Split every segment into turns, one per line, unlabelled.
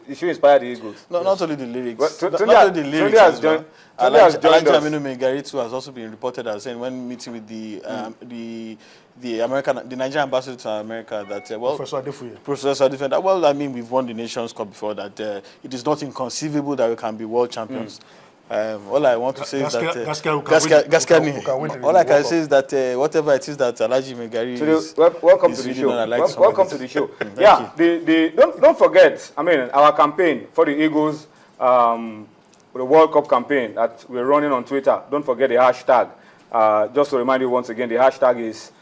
it should inspire the Eagles.
No, not only the lyrics.
Well,
not only the lyrics.
has joined us.
Aminu Megaritu has also been reported as saying when meeting with the Nigerian ambassador to America that Professor Adefuye, that well, I mean, we've won the Nations Cup before, that it is not inconceivable that we can be world champions. All I want to say is that all I can say is that whatever it is that Alhaji Megari is,
welcome to the show. Welcome to the show. Yeah, don't forget. I mean, our campaign for the Eagles, the World Cup campaign that we're running on Twitter. Don't forget the hashtag. Just to remind you once again, the hashtag is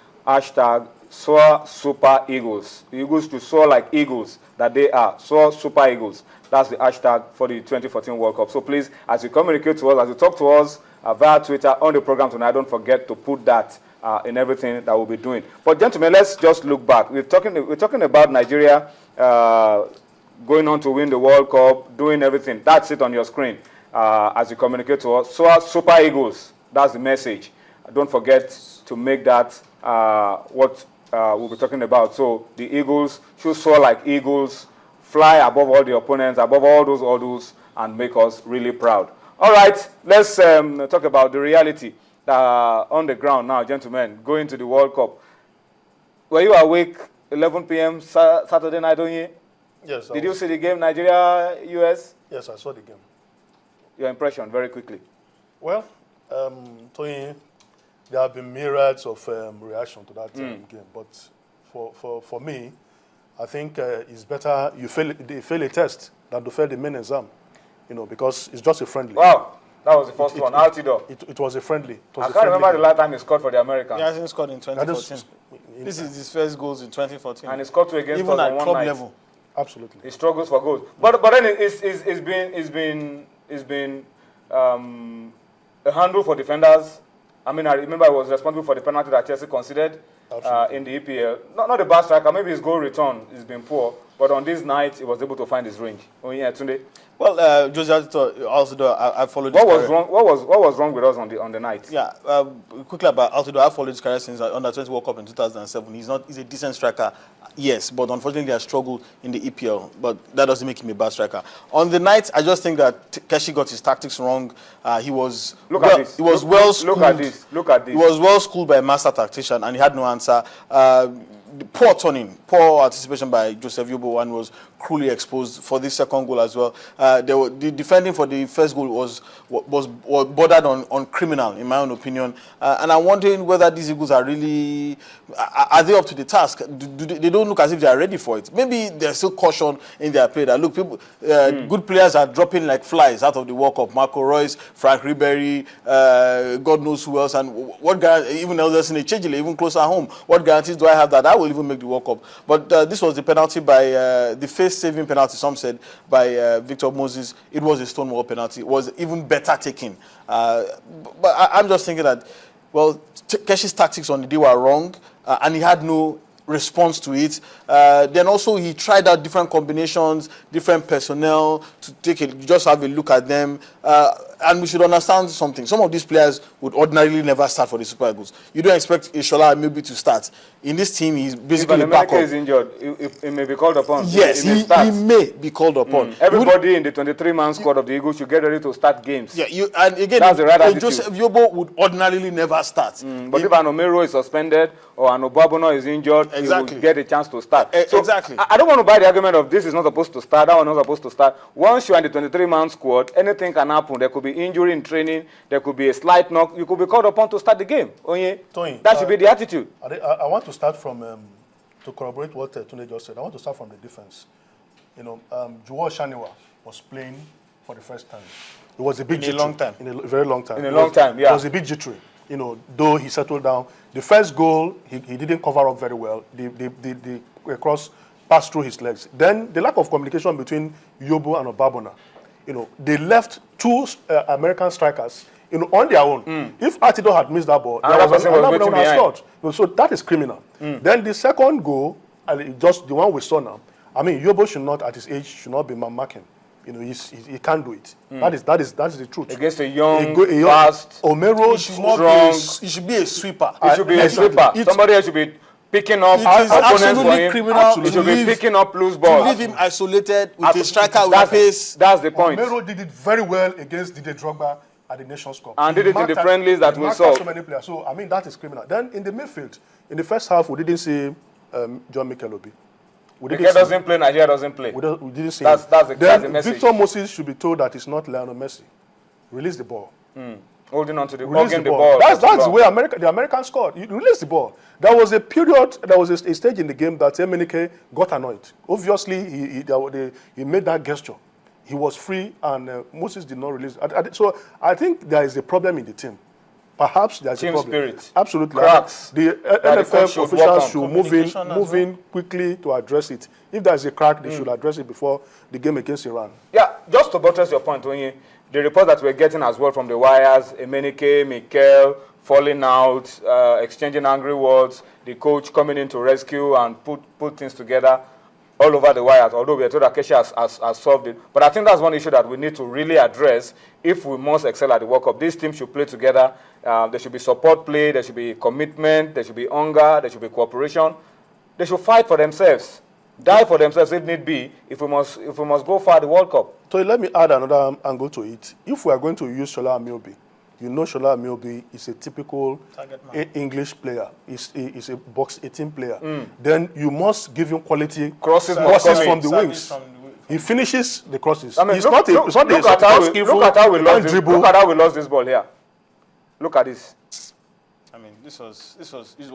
Soar Super Eagles. The Eagles to soar like eagles that they are. Soar Super Eagles. That's the hashtag for the 2014 World Cup. So please, as you communicate to us, as you talk to us via Twitter on the program tonight, don't forget to put that in everything that we'll be doing. But gentlemen, let's just look back. We're talking about Nigeria going on to win the World Cup, doing everything. That's it on your screen as you communicate to us. So Super Eagles, that's the message. Don't forget to make that what we'll be talking about. So the Eagles should soar like eagles, fly above all the opponents, above all those hurdles, and make us really proud. All right, let's talk about the reality on the ground now, gentlemen, going to the World Cup. Were you awake 11 p.m. Saturday night, don't you?
Yes.
Did you see the game, Nigeria-US?
Yes, I saw the game.
Your impression, very quickly.
Well, Tony, there have been myriads of reaction to that game, but for me, I think it's better you fail a test than to fail the main exam, because it's just a friendly.
Wow, that was the first one. Altidore.
It was a friendly.
I can't remember the last time he scored for the Americans.
He hasn't scored in 2014. This is his first goals in 2014.
And he scored 2 against
even
us
at
on one
club
night.
level.
Absolutely.
He struggles for goals, but then it's been a handle for defenders. I mean, I remember I was responsible for the penalty that Chelsea conceded in the EPL. Not the bad striker, maybe his goal return has been poor, but on this night, he was able to find his range. Oh, yeah, Tunde.
Well, Jose Altidore, I followed
what was wrong. What was wrong with us on the night?
Yeah, quickly about Altidore, I followed his career since Under 20 World Cup in 2007. He's a decent striker, yes, but unfortunately, he has struggled in the EPL. But that doesn't make him a bad striker. On the night, I just think that Keshi got his tactics wrong. He was well schooled.
Look at this.
He was well schooled by a master tactician, and he had no answer. Poor turning, poor anticipation by Joseph Yobo, and was cruelly exposed for this second goal as well. The defending for the first goal was bordered on criminal, in my own opinion. And I'm wondering whether these Eagles are really are they up to the task? They don't look as if they are ready for it. Maybe there's still caution in their play. That look, people, good players are dropping like flies out of the World Cup. Marco Reus, Frank Ribery, God knows who else, and what even Elderson Echejile, even closer home. What guarantees do I have that I will even make the World Cup? But this was the penalty by the face-saving penalty, some said, by Victor Moses. It was a Stonewall penalty. It was even better taken. But I'm just thinking that, well, Keshi's tactics on the day were wrong, and he had no response to it. Then also he tried out different combinations, different personnel to just have a look at them. And we should understand something. Some of these players would ordinarily never start for the Super Eagles. You don't expect Ishola maybe to start. In this team, he's basically a backup.
If is injured, he may be called upon.
Yes, he may be called upon.
Everybody in the 23-man squad of the Eagles should get ready to start games.
Yeah, and again,
that's the right attitude.
Joseph Yobo would ordinarily never start.
But if an Omero is suspended or an Obabono is injured, he will get a chance to start.
So exactly.
I don't want to buy the argument of this is not supposed to start, that one is not supposed to start. Once you're in the 23-man squad, anything can happen. There could be injury in training, there could be a slight knock, you could be called upon to start the game.
Tony,
that should be the attitude.
I want to start from, to corroborate what Tony just said, I want to start from the defense. Juwon Shaniwa was playing for the first time. It was a bit jittery. In a very long time.
Yeah.
It was a bit jittery. Though he settled down. The first goal, he didn't cover up very well. The cross passed through his legs. Then the lack of communication between Yobo and Obabona. They left two American strikers on their own. If Altidore had missed that ball, another person would have scored. So that is criminal. Then the second goal, just the one we saw now, I mean, Yobo should not, at his age, should not be man-marking. He can't do it. That is the truth.
Against a young fast,
Omero
he should be a sweeper.
He should be a sweeper. Somebody else should be picking up
It is
opponents for
absolutely
him.
criminal
He should be picking up loose
to
balls.
leave him isolated with a striker with pace.
That's the point.
Mero did it very well against Didier Drogba at the Nations Cup.
And did it in the friendlies that we saw.
So many players. So, I mean, that is criminal. Then in the midfield, in the first half, we didn't see John Mikel Obi.
Mikel doesn't play, Nigeria doesn't play.
We didn't see
that's the message.
Victor Moses should be told that it's not Lionel Messi. Release the ball.
Holding on to the
Release
ball.
the ball. That's the way the Americans scored. You release the ball. There was a period, there was a stage in the game that Emenike got annoyed. Obviously, he made that gesture. He was free, and Moses did not release. So I think there is a problem in the team. Perhaps there's a problem.
Spirit.
Absolutely.
Cracks.
The NFF officials should move in quickly to address it. If there's a crack, they should address it before the game against Iran.
Yeah, just to buttress your point, Onye, the report that we're getting as well from the wires, Emenike, Mikel falling out, exchanging angry words, the coach coming in to rescue and put things together all over the wires, although we are told Acacia has solved it. But I think that's one issue that we need to really address if we must excel at the World Cup. These teams should play together. There should be support play, there should be commitment, there should be hunger, there should be cooperation. They should fight for themselves, die for themselves if need be, if we must go far at the World Cup.
So let me add another angle to it. If we are going to use Shola Amiobi, you know Shola Amiobi is a typical English player. He's a box 18 player. Then you must give him quality crosses from the wings. He finishes the crosses.
I mean, look at how we lost this ball here. Look at this.
I mean, this was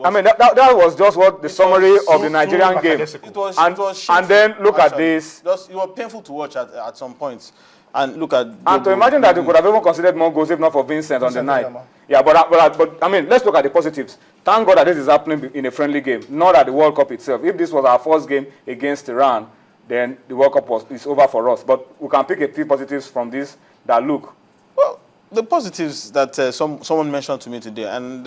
I mean, that was just what the summary of the Nigerian game.
It was
shameful, and then look at this.
It was painful to watch at some points. And look at...
And to imagine that you could have even considered more goals if not for Vincent on the night. Yeah, but I mean, let's look at the positives. Thank God that this is happening in a friendly game, not at the World Cup itself. If this was our first game against Iran, then the World Cup is over for us. But we can pick a few positives from this that look.
Well, the positives that someone mentioned to me today, and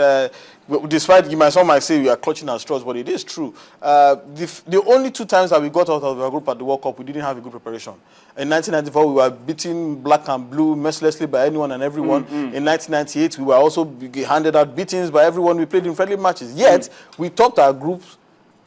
despite some might say we are clutching our straws, but it is true. The only 2 times that we got out of our group at the World Cup, we didn't have a good preparation. In 1994, we were beaten black and blue mercilessly by anyone and everyone. In 1998, we were also handed out beatings by everyone. We played in friendly matches. Yet, we topped our groups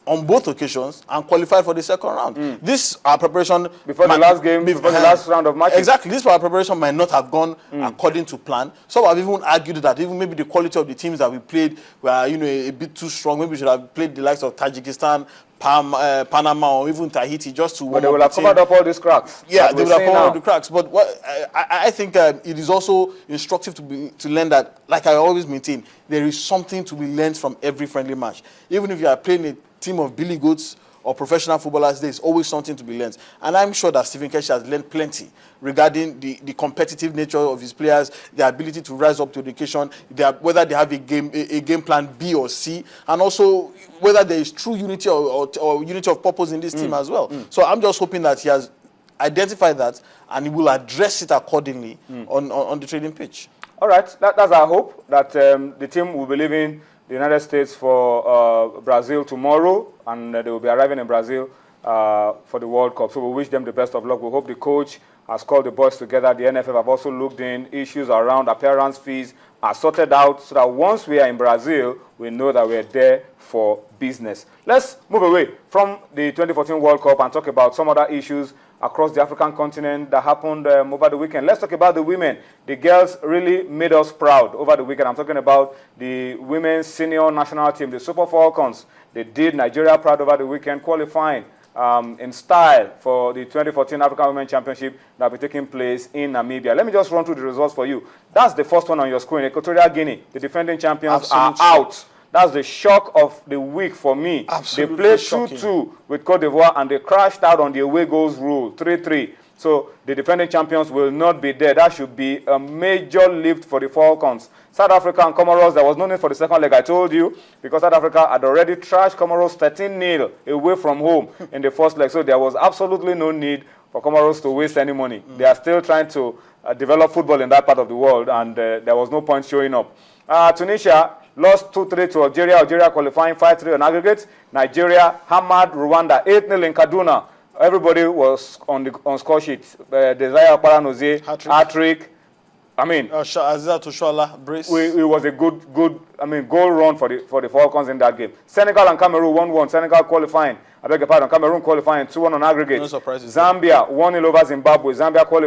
on both occasions and qualified for the second round. This our preparation
before the last round of matches.
Exactly. This our preparation might not have gone according to plan. Some have even argued that even maybe the quality of the teams that we played were a bit too strong. Maybe we should have played the likes of Tajikistan, Panama, or even Tahiti just to.
But they will have covered up all these cracks.
Yeah, they will have covered up the cracks. But what I think it is also instructive to learn that, like I always maintain, there is something to be learned from every friendly match. Even if you are playing a team of billy goats or professional footballers, there is always something to be learned. And I'm sure that Stephen Keshi has learned plenty regarding the competitive nature of his players, their ability to rise up to the occasion, whether they have a game plan B or C, and also whether there is true unity or unity of purpose in this team as well. So I'm just hoping that he has identified that and he will address it accordingly on the training pitch.
All right, that's our hope, that the team will be leaving the United States for Brazil tomorrow, and they will be arriving in Brazil for the World Cup. So we wish them the best of luck. We hope the coach has called the boys together. The NFF have also looked in. Issues around appearance fees are sorted out so that once we are in Brazil, we know that we're there for business. Let's move away from the 2014 World Cup and talk about some other issues across the African continent that happened over the weekend. Let's talk about the women. The girls really made us proud over the weekend. I'm talking about the women's senior national team, the Super Falcons. They did Nigeria proud over the weekend, qualifying in style for the 2014 African Women Championship that will be taking place in Namibia. Let me just run through the results for you. That's the first one on your screen. Equatorial Guinea, the defending champions, are out. That's the shock of the week for me.
Absolutely.
They played 2-2 with Cote d'Ivoire and they crashed out on the away goals rule, 3-3. So the defending champions will not be there. That should be a major lift for the Falcons. South Africa and Comoros, there was no need for the second leg, I told you, because South Africa had already trashed Comoros 13-0 away from home in the first leg. So there was absolutely no need for Comoros to waste any money. They are still trying to develop football in that part of the world, and there was no point showing up. Tunisia lost 2-3 to Algeria. Algeria qualifying 5-3 on aggregate. Nigeria hammered Rwanda 8-0 in Kaduna. Everybody was on score sheet. Desire Paranozie, hat-trick. I mean,
Aziza Toshola brace.
it was a good, goal run for the Falcons in that game. Senegal and Cameroon 1-1. Senegal qualifying. I beg your pardon. Cameroon qualifying 2-1 on aggregate.
No surprises.
Zambia 1-0 over Zimbabwe. Zambia qualifying.